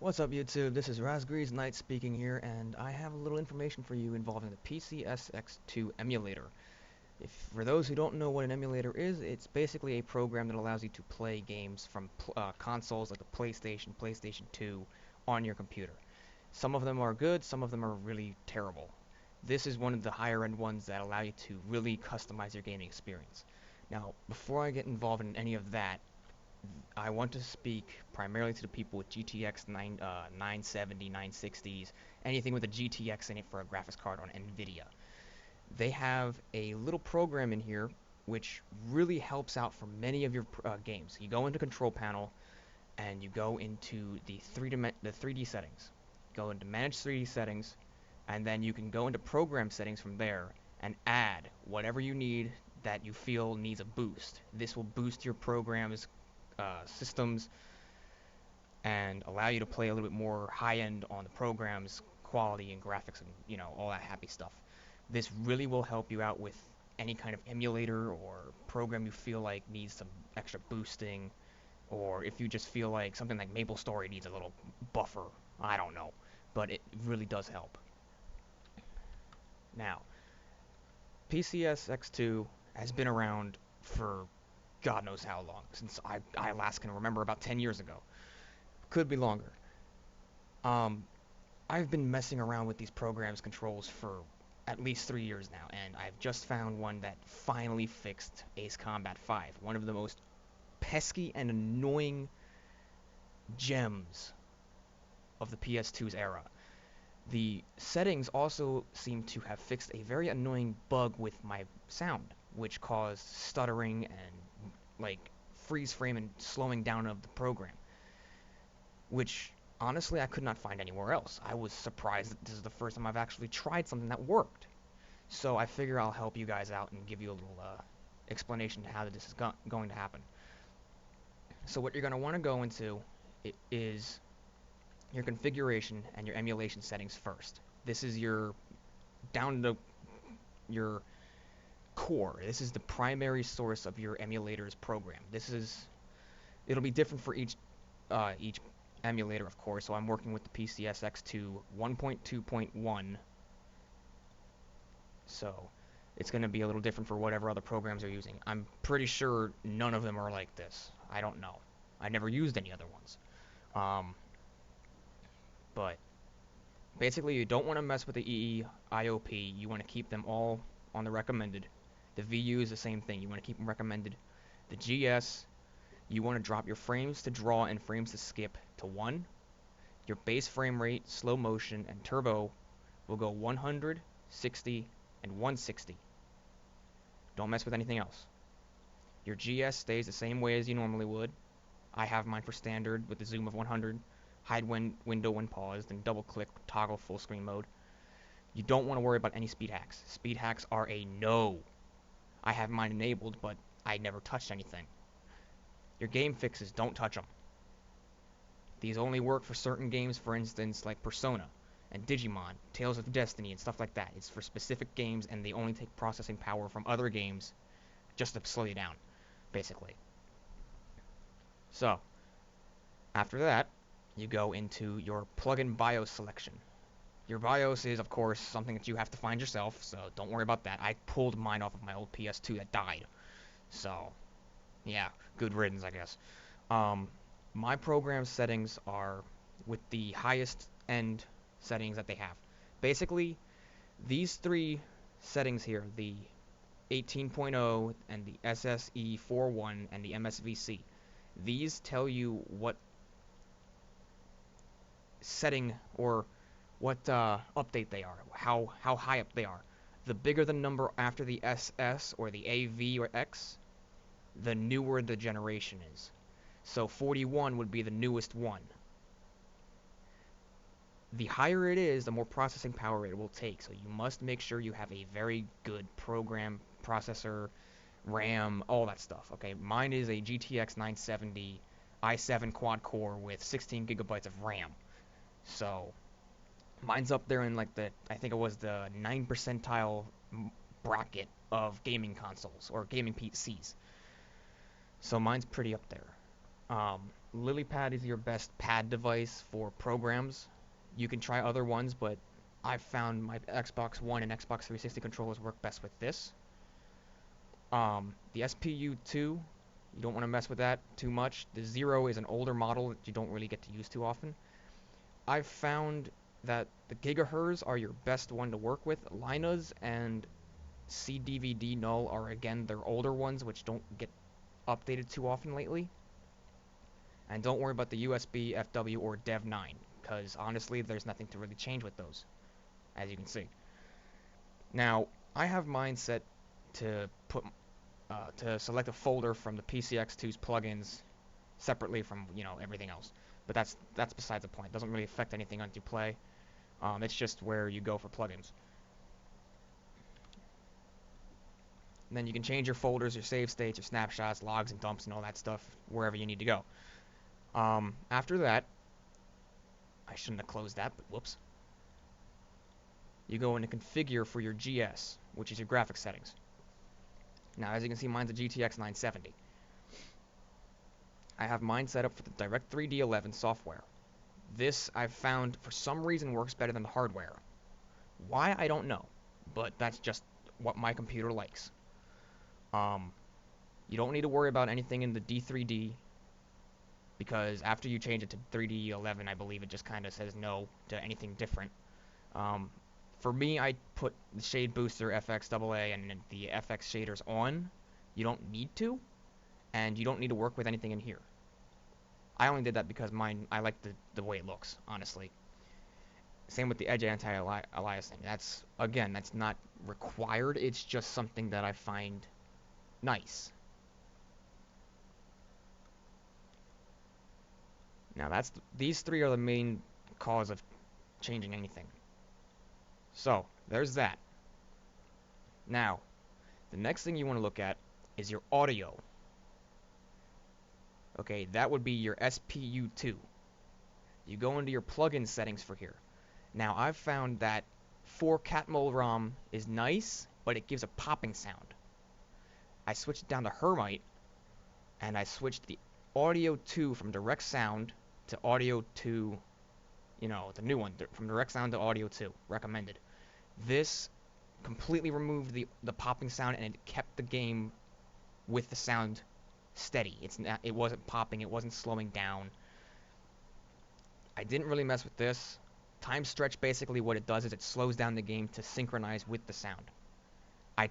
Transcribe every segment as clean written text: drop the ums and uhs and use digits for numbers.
What's up, YouTube? This is Razgrees Knight speaking here, and I have a little information for you involving the PCSX2 Emulator. If for those who don't know what an emulator is, it's basically a program that allows you to play games from consoles like the PlayStation, PlayStation 2 on your computer. Some of them are good, some of them are really terrible. This is one of the higher end ones that allow you to really customize your gaming experience. Now, before I get involved in any of that, I want to speak primarily to the people with GTX 970, 960s, anything with a GTX in it for a graphics card on Nvidia. They have a little program in here which really helps out for many of your games. You go into Control Panel and you go into the 3D settings. Go into Manage 3D Settings, and then you can go into Program Settings from there and add whatever you need that you feel needs a boost. This will boost your program's systems and allow you to play a little bit more high end on the program's quality and graphics and all that happy stuff. This really will help you out with any kind of emulator or program you feel like needs some extra boosting, or if you just feel like something like MapleStory needs a little buffer. I don't know, but it really does help. Now, PCSX2 has been around for God knows how long, since I last can remember, about 10 years ago. Could be longer. Um, I've been messing around with these programs controls for at least 3 years now, and I've just found one that finally fixed Ace Combat 5, one of the most pesky and annoying gems of the PS2's era. The settings also seem to have fixed a very annoying bug with my sound, which caused stuttering and like freeze frame and slowing down of the program, which honestly I could not find anywhere else. I was surprised that this is the first time I've actually tried something that worked. So I figure I'll help you guys out and give you a little explanation to how this is going to happen. So what you're going to want to go into is your configuration and your emulation settings first. This is your down to your core. This is the primary source of your emulator's program. It'll be different for each emulator, of course. So I'm working with the PCSX2 1.2.1. So it's going to be a little different for whatever other programs are using. I'm pretty sure none of them are like this. I don't know. I never used any other ones. Um, but basically, you don't want to mess with the EE, You want to keep them all on the recommended. The VU is the same thing. You want to keep them recommended. The GS, you want to drop your frames to draw and frames to skip to 1. Your base frame rate, slow motion, and turbo will go 100, 60, and 160. Don't mess with anything else. Your GS stays the same way as you normally would. I have mine for standard with a zoom of 100, hide window when paused, and double click toggle full screen mode. You don't want to worry about any speed hacks. Speed hacks are a no. I have mine enabled, but I never touched anything. Your game fixes, don't touch them. These only work for certain games, for instance, like Persona and Digimon, Tales of Destiny, and stuff like that. It's for specific games, and they only take processing power from other games just to slow you down, basically. So, after that, you go into your plugin BIOS selection. Your BIOS is, of course, something that you have to find yourself, so don't worry about that. I pulled mine off of my old PS2 that died. So, yeah, good riddance, I guess. My program settings are with the highest end settings that they have. Basically, these three settings here, the 18.0 and the SSE41 and the MSVC, these tell you what setting or what update they are, how high up they are. The bigger the number after the SS or the AV or X, the newer the generation is. So 41 would be the newest one. The higher it is, the more processing power it will take. So you must make sure you have a very good program, processor, RAM, all that stuff. Okay, mine is a GTX 970 i7 quad core with 16 gigabytes of RAM. So mine's up there in like I think it was the 9 percentile bracket of gaming consoles or gaming PCs. So mine's pretty up there. Um, LilyPad is your best pad device for programs. You can try other ones, but I've found my Xbox One and Xbox 360 controllers work best with this. The SPU2, you don't want to mess with that too much. The Zero is an older model that you don't really get to use too often. I've found that the gigahertz are your best one to work with. Linas and CDVD Null are again their older ones, which don't get updated too often lately. And don't worry about the USB, FW, or Dev9, because honestly, there's nothing to really change with those, as you can see. Now, I have mine set to select a folder from the PCX2's plugins separately from everything else. But that's besides the point. It doesn't really affect anything once you play. It's just where you go for plugins. And then you can change your folders, your save states, your snapshots, logs and dumps and all that stuff wherever you need to go. After that, I shouldn't have closed that, but whoops. You go into configure for your GS, which is your graphics settings. Now, as you can see, mine's a GTX 970. I have mine set up for the Direct3D 11 software. This, I've found, for some reason, works better than the hardware. Why, I don't know, but that's just what my computer likes. You don't need to worry about anything in the D3D, because after you change it to 3D 11, I believe it just kind of says no to anything different. For me, I put the Shade Booster FXAA and the FX shaders on. You don't need to, and you don't need to work with anything in here. I only did that because I like the way it looks, honestly. Same with the Edge anti-aliasing. That's not required. It's just something that I find nice. Now these three are the main cause of changing anything. So, there's that. Now, the next thing you want to look at is your audio. Okay, that would be your SPU2. You go into your plugin settings for here. Now, I've found that 4-Catmull ROM is nice, but it gives a popping sound. I switched it down to Hermite, and I switched the Audio 2 from Direct Sound to Audio 2, the new one, from Direct Sound to Audio 2, recommended. This completely removed the popping sound, and it kept the game with the sound steady. It wasn't popping, it wasn't slowing down. I didn't really mess with this. Time stretch, basically what it does is it slows down the game to synchronize with the sound. I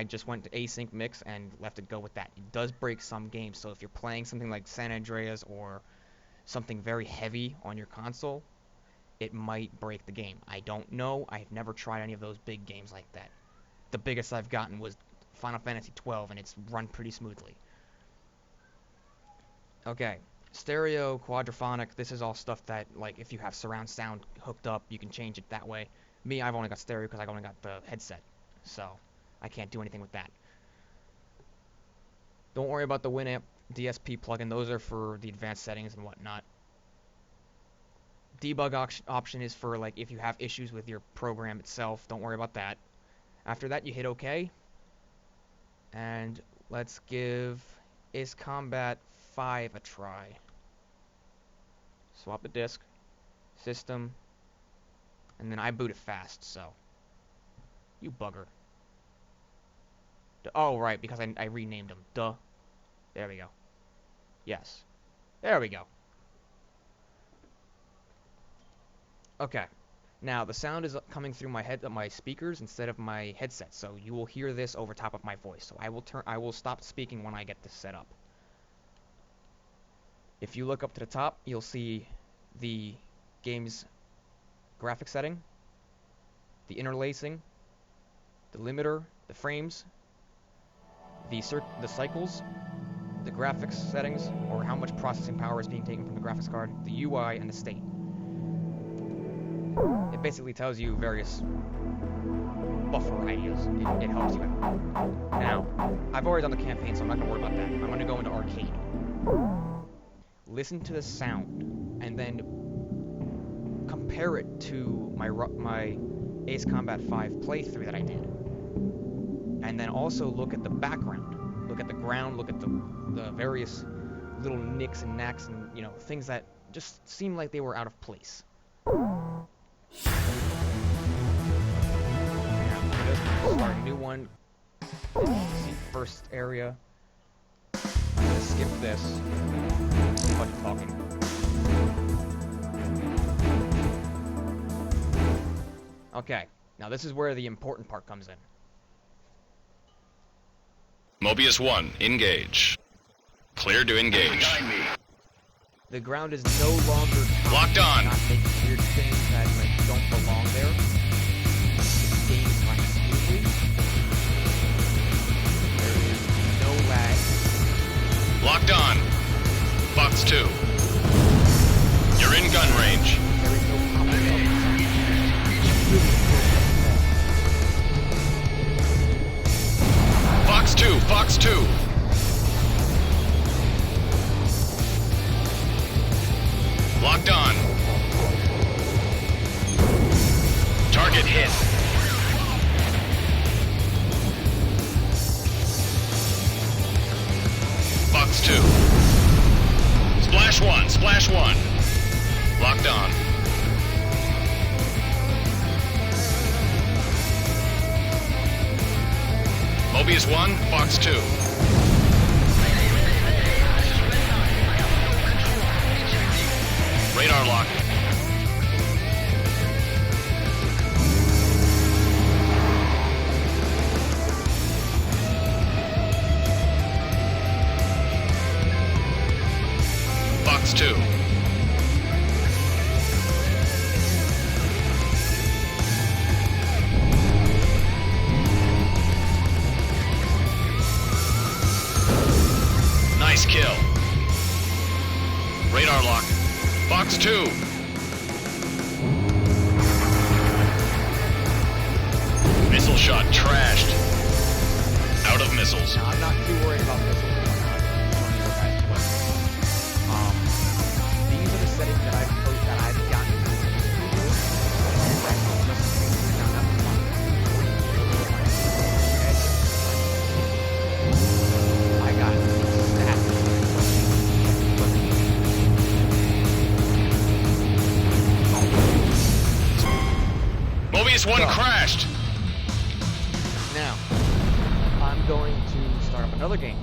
just went to async mix and left it go with that. It does break some games, so if you're playing something like San Andreas or something very heavy on your console, it might break the game. I don't know. I've never tried any of those big games like that. The biggest I've gotten was Final Fantasy 12, and it's run pretty smoothly. Okay, stereo, quadraphonic, this is all stuff that, like, if you have surround sound hooked up, you can change it that way. Me, I've only got stereo because I've only got the headset, so I can't do anything with that. Don't worry about the Winamp DSP plugin. Those are for the advanced settings and whatnot. Debug option is for, like, if you have issues with your program itself. Don't worry about that. After that, you hit OK. And let's give Ace Combat 5 a try. Swap the disk, system, and then I boot it fast, so. You bugger. Oh, right, because I renamed them. Duh. There we go. Yes. There we go. Okay. Now, the sound is coming through my speakers instead of my headset, so you will hear this over top of my voice. So I will stop speaking when I get this set up. If you look up to the top, you'll see the game's graphic setting, the interlacing, the limiter, the frames, the cycles, the graphics settings, or how much processing power is being taken from the graphics card, the UI, and the state. It basically tells you various buffer ideas. It helps you out. Now, I've already done the campaign, so I'm not going to worry about that. I'm going to go into arcade. Listen to the sound, and then compare it to my Ace Combat 5 playthrough that I did. And then also look at the background. Look at the ground, look at the various little nicks and knacks and, you know, things that just seem like they were out of place. Now, start a new one. See, first area. I'm gonna skip this. Too much talking. Okay, now this is where the important part comes in. Mobius 1, engage. Clear to engage. The ground is no longer locked on. Not making weird things that like don't belong there. The game is running smoothly. There is no lag. Locked on. Fox 2. You're in gun range. There is no problem. Fox 2, Fox 2. Locked on. Target hit. Fox 2. Splash 1, Splash 1. Locked on. Mobius 1, Fox 2. Radar lock. Fox 2. Nice kill. Radar lock. Fox 2. Missile shot trashed. Out of missiles. Now, I'm not too worried about missiles. These are the settings that I've gotten. I got that. Mobius 1 crashed. Now, I'm going to start up another game.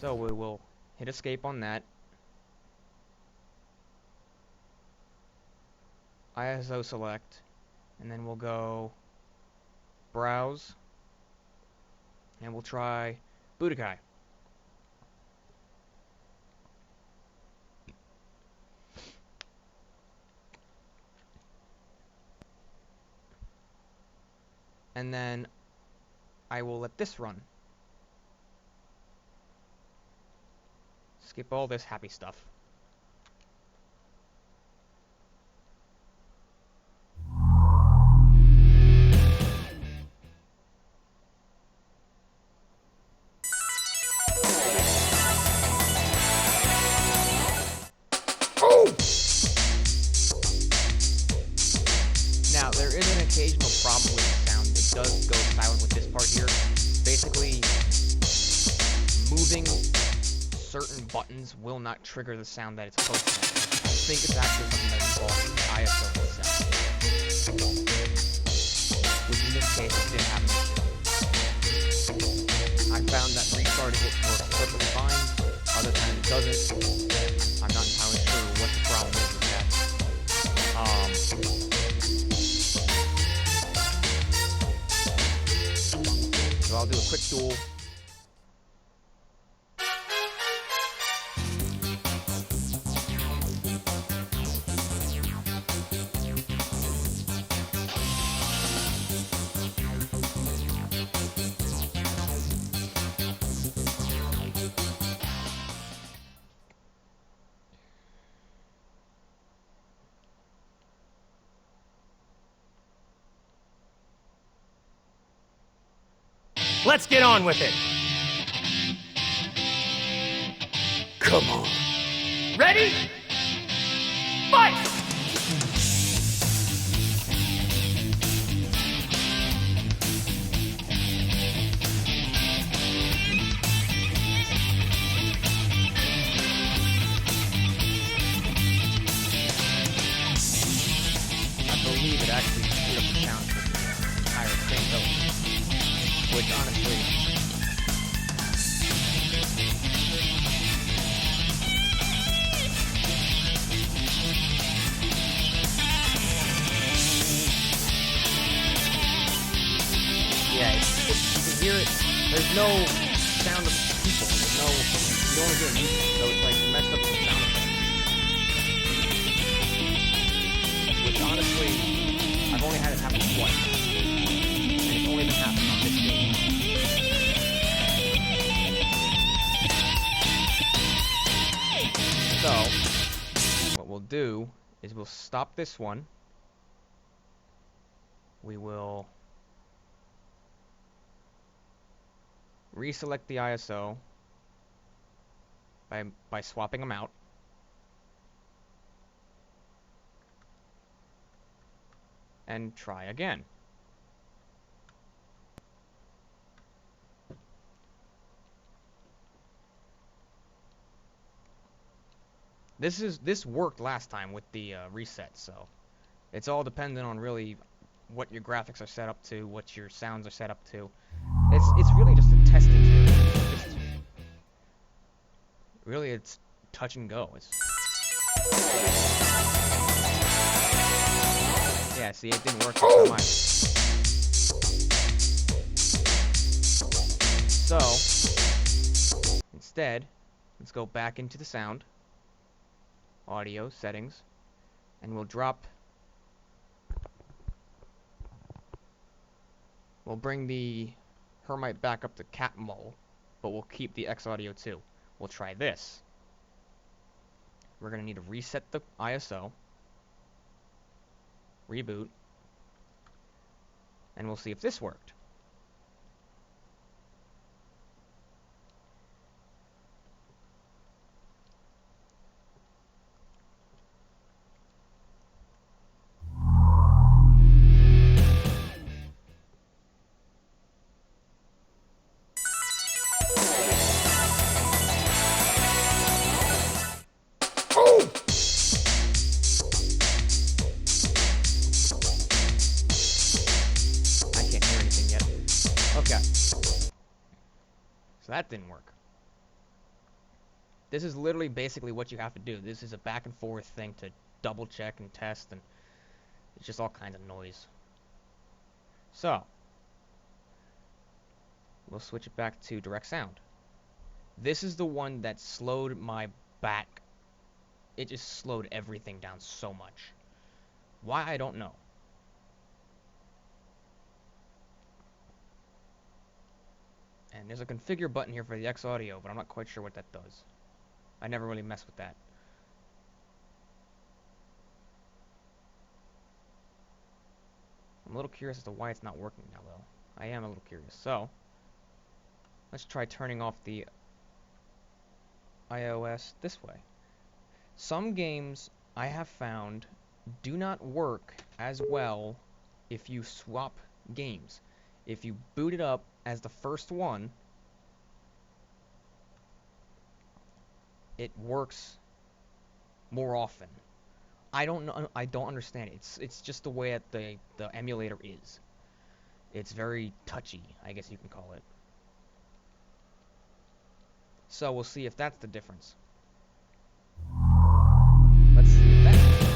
So we will hit escape on that. ISO select, and then we'll go browse, and we'll try Budokai. And then I will let this run. Skip all this happy stuff. Now, there is an occasional problem with the sound. It does go silent with this part here. Basically, moving certain buttons will not trigger the sound that it's supposed to. I think it's actually something that involves the ISO itself. Which in this case, it didn't happen. I found that restarting it works perfectly fine. Other times it doesn't. I'm not entirely sure what the problem is with that. So I'll do a quick duel. Let's get on with it. Come on. Ready? Fight! there's no sound of people. There's no, you don't want to hear music, so it's like messed up the sound effects. Which honestly, I've only had it happen twice, and it's only been happening on this game. So, what we'll do is we'll stop this one. We will reselect the ISO by swapping them out. And try again. This worked last time with the reset, so it's all dependent on really what your graphics are set up to, what your sounds are set up to. It's really just a testing tool. Really, it's touch and go. Yeah, see, it didn't work this time either. So, instead, let's go back into the sound, audio, settings, and we'll bring the Hermite back up to cat mole, but we'll keep the X audio too. We'll try this. We're going to need to reset the ISO, reboot, and we'll see if this worked. That didn't work. This is literally basically what you have to do. This is a back and forth thing to double check and test, and it's just all kinds of noise. So, we'll switch it back to direct sound. This is the one that slowed my back. It just slowed everything down so much. Why, I don't know. And there's a configure button here for the X audio, but I'm not quite sure what that does. I never really messed with that. I'm a little curious as to why it's not working now, though. I am a little curious. So, let's try turning off the iOS this way. Some games I have found do not work as well if you swap games. If you boot it up as the first one, it works more often. I don't know. I don't understand it. It's just the way that the emulator is. It's very touchy, I guess you can call it. So we'll see if that's the difference. Let's see if that's the difference.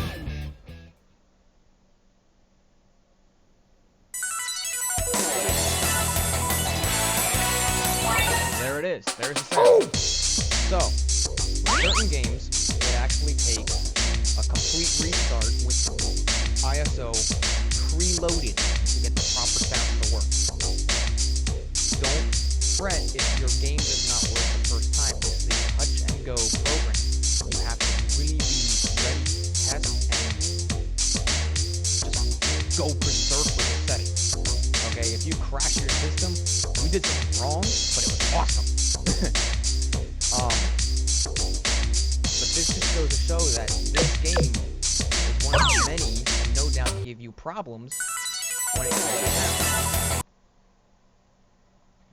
There it is. There's the sound. So, with certain games, it actually takes a complete restart with the ISO preloaded to get the proper sound to work. Don't fret if your game does not work the first time. This is a touch and go program. You have to really be ready, test, and just go berserk with the settings. Okay, if you crash your system, you did something wrong, but it was awesome. But this just goes to show that this game is one of the many that no doubt give you problems when it comes to sound.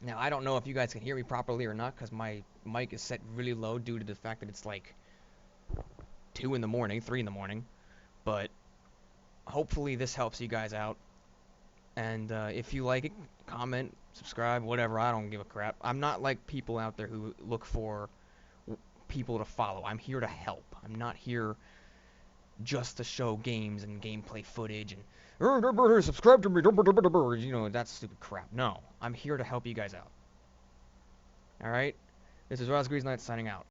Now, I don't know if you guys can hear me properly or not, because my mic is set really low due to the fact that it's like 2 in the morning, 3 in the morning. But hopefully this helps you guys out. And if you like it, comment, subscribe, whatever. I don't give a crap. I'm not like people out there who look for people to follow. I'm here to help. I'm not here just to show games and gameplay footage and subscribe to me, you know, that stupid crap. No, I'm here to help you guys out. Alright? This is Roz Grease Knight signing out.